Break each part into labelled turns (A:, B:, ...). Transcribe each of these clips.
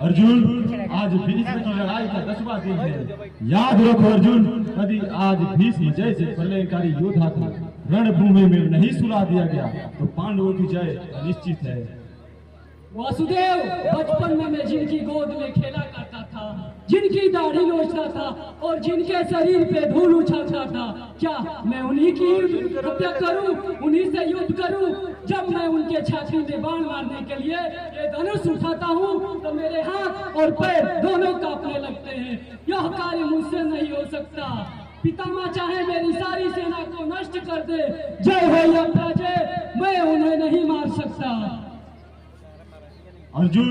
A: अर्जुन, आज भीष्म की लड़ाई का 10वां दिन है। याद रखो अर्जुन, यदि आज भीष्म जैसे प्रलयकारी योद्धा को रणभूमि में नहीं सुला दिया गया तो पांडवों की जय निश्चित है।
B: वासुदेव, बचपन में मैं जिनकी गोद में खेला करता था, जिनकी दाढ़ी नोचता था और जिनके शरीर पे धूल उछलता था, क्या मैं उन्हीं की हत्या करूं, उन्हीं से युद्ध करूं? जब मैं उनके छाती में बाण मारने के लिए ये धनुष उठाता हूं तो मेरे हाथ और पैर दोनों कांपने लगते हैं। यह कार्य मुझसे नहीं हो सकता। पितामह चाहे मेरी सारी सेना को नष्ट कर दे, जय हो या पराजय, मैं उन्हें नहीं मार सकता।
A: अर्जुन,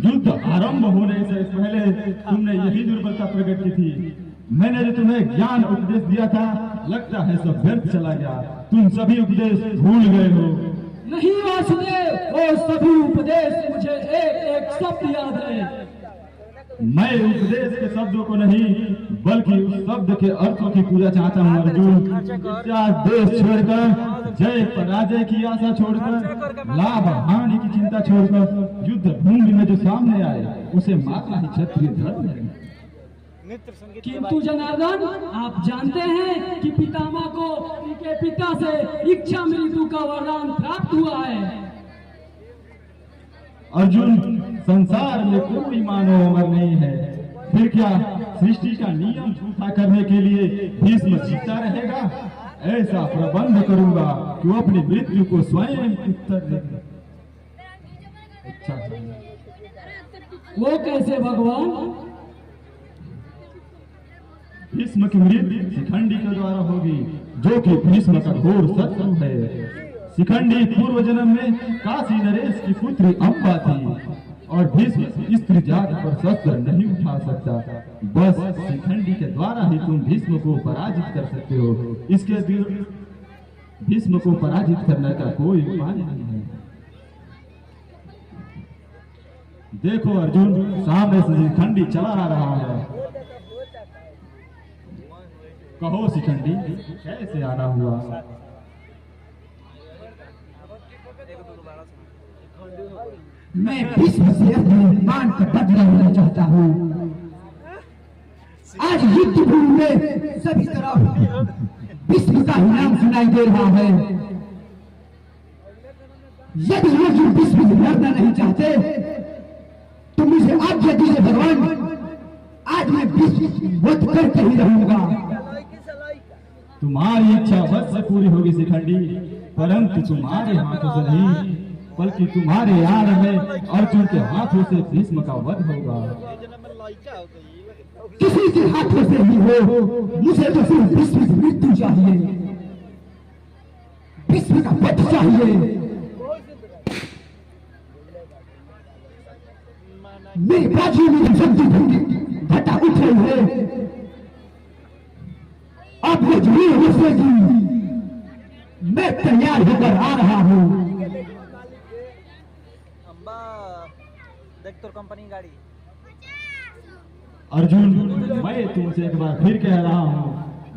A: युद्ध आरंभ होने से पहले तुमने यही दुर्बलता प्रकट की थी। मैंने जो तुम्हें ज्ञान उपदेश दिया था, लगता है सब व्यर्थ चला गया। तुम सभी उपदेश भूल गए हो।
B: नहीं वासुदेव, वो सभी उपदेश मुझे एक एक शब्द याद है।
A: मैं उपदेश के शब्दों को नहीं बल्कि उस शब्द के अर्थों की पूजा चाहता हूँ। अर्जुन, क्या देश छोड़कर, जय पराजय की आशा छोड़कर, लाभ हानि की चिंता छोड़कर युद्ध भूमि में जो सामने आए उसे मारना ही क्षत्रिय धर्म है।
B: किंतु जनार्दन, आप जानते हैं कि पितामह को उनके पिता से इच्छा मृत्यु का वरदान प्राप्त हुआ है।
A: अर्जुन, संसार में कोई मानव अमर नहीं है, फिर क्या सृष्टि का नियम झूठा करने के लिए भीष्म जीता रहेगा? ऐसा प्रबंध करूंगा कि वो अपनी मृत्यु को स्वयं उत्तर देगा। अच्छा,
B: वो कैसे भगवान?
A: भीष्म की मृत्यु शिखंडी के द्वारा होगी, जो कि भीष्म का घोर शत्रु है। शिखंडी पूर्व जन्म में काशी नरेश की पुत्री अम्बा थी और भीष्म स्त्री जाति पर शस्त्र नहीं उठा सकता। बस शिखंडी के द्वारा ही तुम भीष्म को पराजित कर सकते हो। इसके भीष्म को पराजित करने का कोई उपाय नहीं है। देखो अर्जुन, सामने से शिखंडी चला आ रहा है। कहो शिखंडी, कैसे आना हुआ?
C: मैं भीष्म से अपने मान का बदला लेना चाहता हूँ। आज युद्ध भूमि में सभी तरफ भीष्म का ही नाम सुनाई दे रहा है। यदि अर्जुन भीष्म से लड़ना नहीं चाहते तो मुझे आज्ञा दीजिए भगवान, आज मैं भीष्म वध करके ही रहूंगा।
A: तुम्हारी इच्छा वध से पूरी होगी शिखंडी, परंतु तुम्हारे हाथों से नहीं बल्कि तुम्हारे यार में अर्जुन के हाथों से भीष्म का वध होगा।
C: किसी के हाथों से ही हो, मुझे तो सिर्फ भीष्म की मृत्यु चाहिए, भीष्म का वध चाहिए। मेरी बाजू में शक्ति घटा उठ रही है। अब वो जमीन उठेगी, मैं तैयार होकर आ रहा हूँ।
D: देख तो कंपनी गाड़ी।
A: अर्जुन, मैं तुमसे एक बार फिर कह रहा हूँ,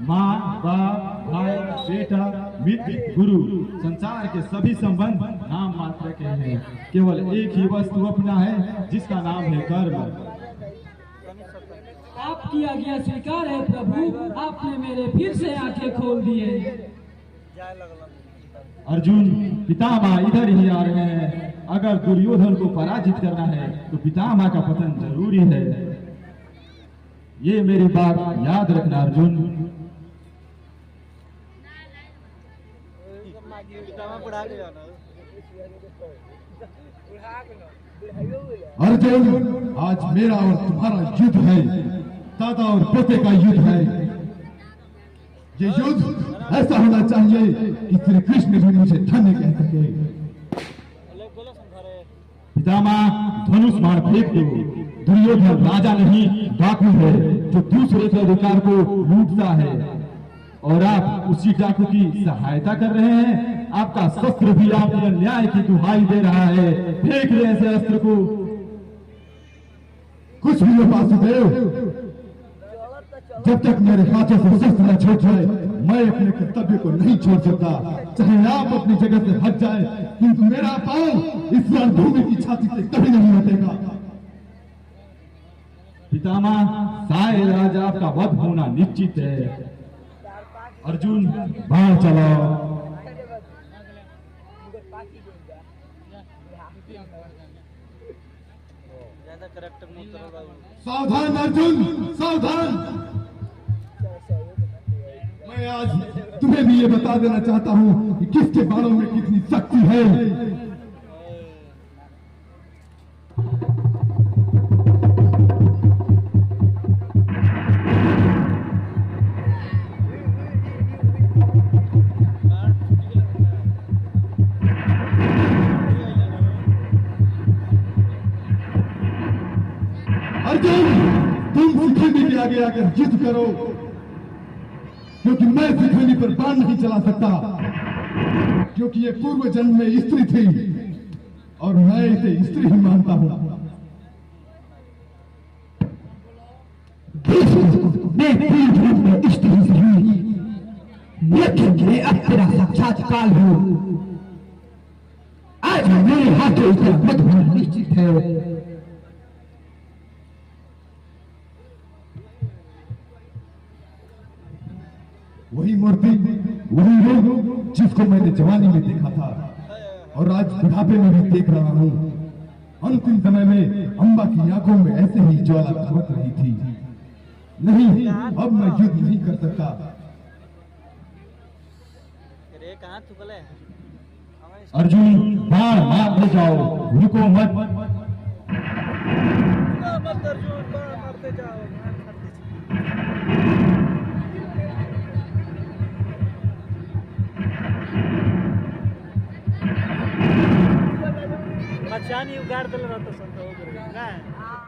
A: माँ, बाप, भाई, बेटा, मित्र, गुरु, संसार के सभी संबंध नाम मात्र के हैं। केवल एक ही वस्तु अपना है जिसका नाम है कर्म।
B: आपकी आज्ञा स्वीकार है प्रभु, आपने मेरे फिर से आंखें खोल दिए।
A: अर्जुन, पितामह इधर ही आ रहे हैं। अगर दुर्योधन को पराजित करना है तो पितामह का पतन जरूरी है। ये मेरी बात याद रखना अर्जुन।
E: अर्जुन, आज मेरा और तुम्हारा युद्ध है, दादा और पोते का युद्ध है। ये युद्ध ऐसा होना चाहिए कि श्री कृष्ण भी मुझे धन्य कह सके।
A: पितामह, धनुष बाण फेंक दो। दुर्योधन राजा नहीं डाकू है, जो दूसरे के अधिकार को लूटता है और आप उसी डाकू की सहायता कर रहे हैं। आपका शस्त्र भी आपके अन्याय की दुहाई दे रहा है। फेंक दे ऐसे अस्त्र को।
E: कुछ भी हो वासुदेव, जब तक मेरे हाथों से शस्त्र न छूट जाए मैं अपने कर्तव्य को नहीं छोड़ सकता। चाहे आप अपनी जगह से हट जाए, किंतु मेरा पांव इस रणभूमि की छाती से कभी नहीं हटेगा।
A: पितामह, साय राजा का वध होना निश्चित है। अर्जुन, बाण चलाओ।
D: ज्यादा करेक्टर मत करो बाबू।
E: सावधान अर्जुन, सावधान। मैं आज तुम्हें भी ये बता देना चाहता हूँ कि किसके बाणों में कितनी शक्ति है। अर्जुन, तुम शिखंडी के आगे आकर जिद करो, क्योंकि मैं शिखंडी पर बाण नहीं चला सकता, क्योंकि ये पूर्व जन्म में स्त्री थी और मैं इसे स्त्री ही मानता हूं।
C: मैं पूर्व जन्म में स्त्री नहीं, लेकिन मैं अब तेरा साक्षात काल हूं। आज मेरे हाथों से वध होना निश्चित है।
E: वही मूर्ति, वही रूप जिसको मैंने जवानी में देखा था और आज बुढ़ापे में भी देख रहा हूँ। अंतिम समय में अम्बा की आंखों में ऐसे ही ज्वाला धमक रही थी। नहीं, अब मैं युद्ध नहीं कर सकता।
D: रे कहाँ थुकले?
A: अर्जुन, बाण मारते जाओ, रुको मत।
D: मत अर्जुन, बाण मारते जाओ। मचानी उगाड़ दिल रहता संत हो गए ना।